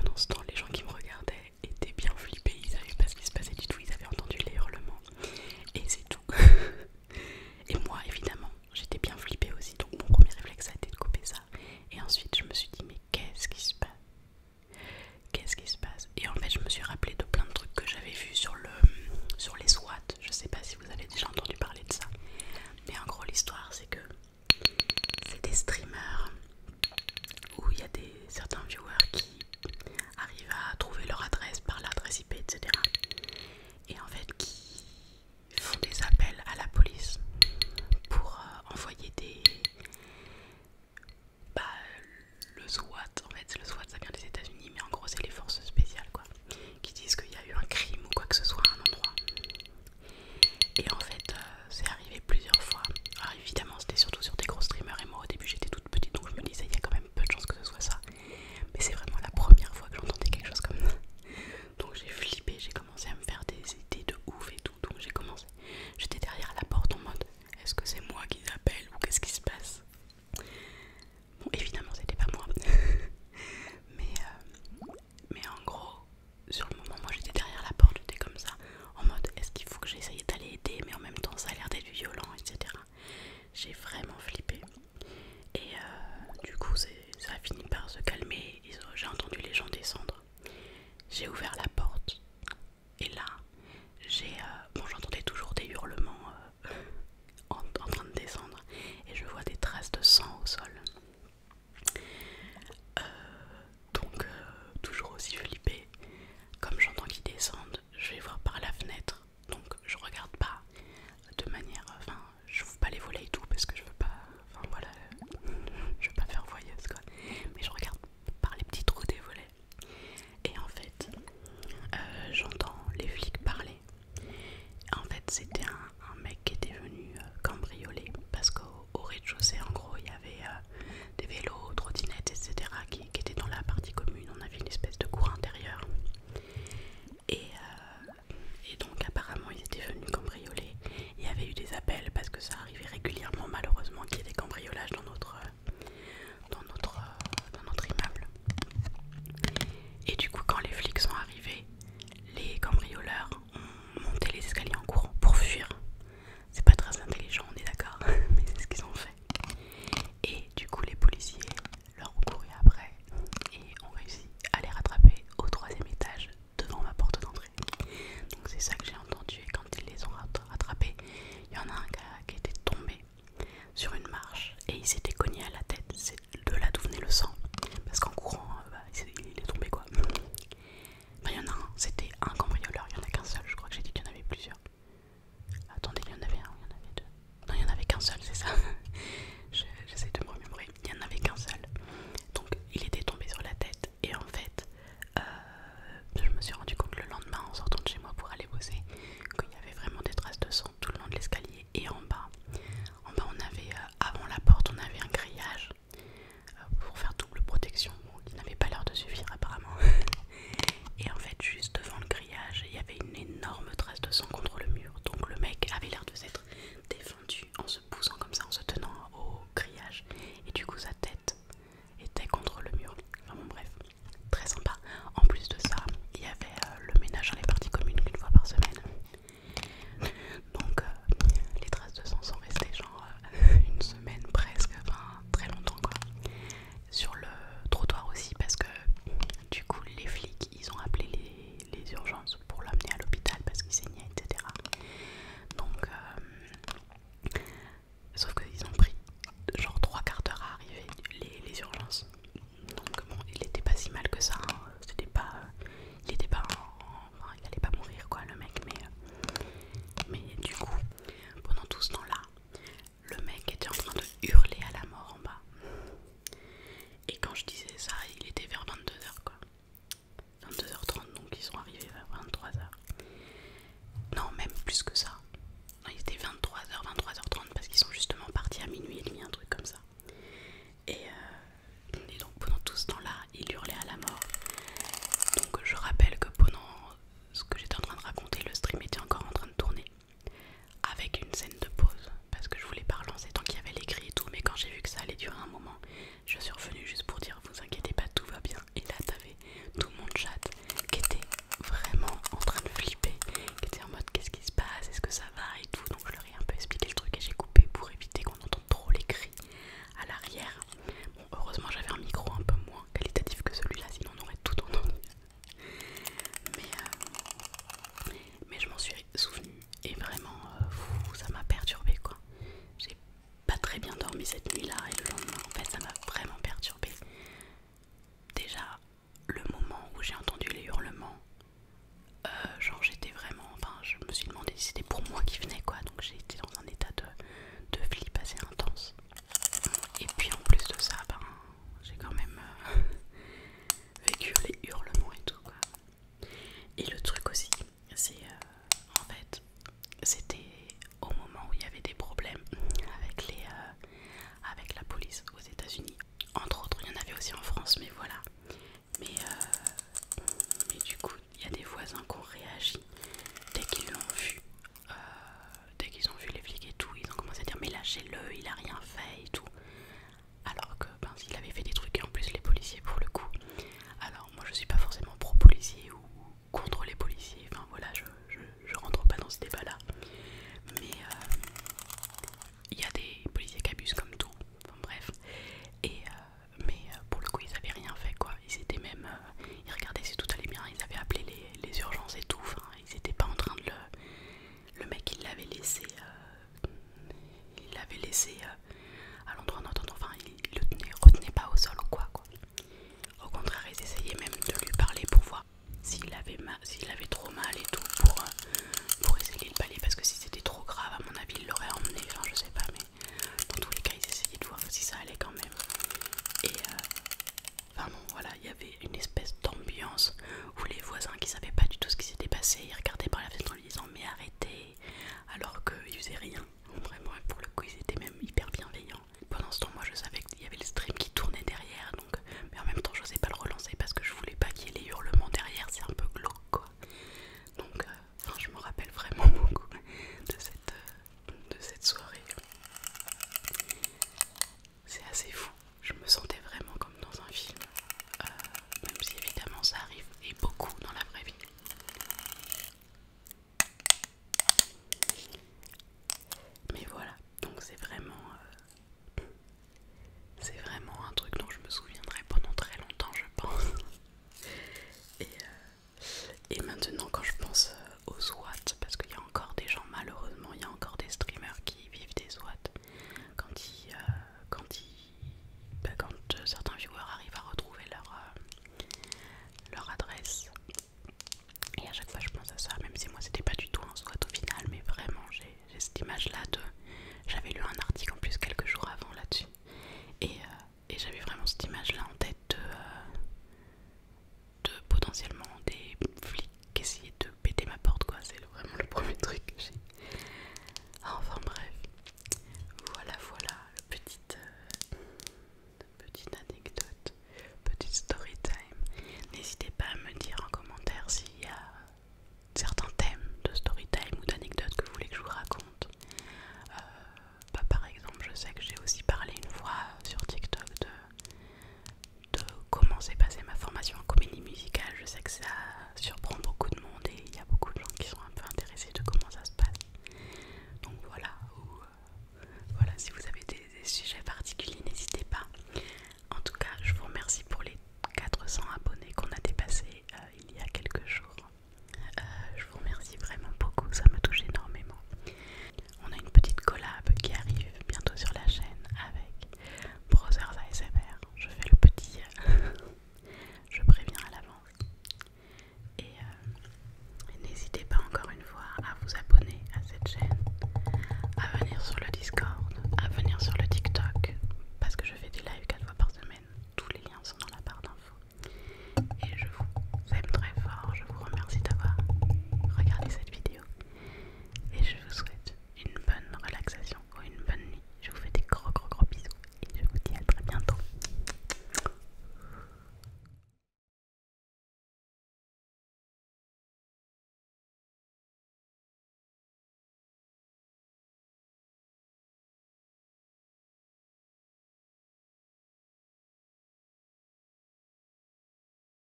pendant ce temps, les gens qui me regardaient étaient bien flippés, ils savaient pas ce qui se passait du tout, ils avaient entendu les hurlements et c'est tout. Et moi évidemment j'étais bien flippée aussi, donc mon premier réflexe a été de couper ça. Et ensuite je me suis dit mais qu'est-ce qui se passe? Qu'est-ce qui se passe? Et en fait je me suis rappelé de plein de trucs que j'avais vus sur les SWAT. Je sais pas si vous avez déjà entendu parler de ça. Mais en gros l'histoire c'est que c'est des streamers où il y a certains viewers qui arrivent à trouver leur adresse par l'adresse IP, etc. Et en fait qui font des appels à la police pour envoyer bah, le SWAT. En fait le SWAT ça vient des États-Unis, mais en gros c'est les forces spéciales quoi, qui disent qu'il y a eu un crime ou quoi que ce soit à un endroit. Et en fait c'est arrivé plusieurs fois. Alors évidemment c'était surtout sur des gros streamers et moi au début j'étais toute petite, donc je me disais il y a quand même peu de chances que ce soit ça. Mais c'est vraiment la première fois que j'entendais quelque chose comme ça. Donc j'ai flippé, j'ai commencé à me faire des idées de ouf et tout. Donc j'ai commencé, j'étais derrière la porte en mode est-ce que c'est moi qui appelle ou qu'est-ce qui se passe? Bon évidemment c'était pas moi. mais en gros sur le moment moi j'étais derrière la porte, j'étais comme ça en mode est-ce qu'il faut que j'essaye d'aller aider, mais en même temps ça a l'air d'être violent, etc. J'ai vraiment flippé. Et du coup ça a fini par se calmer, j'ai entendu les gens descendre. J'ai ouvert la porte et là bon j'entendais toujours des hurlements en train de descendre et je vois des traces de sang au sol. Donc toujours aussi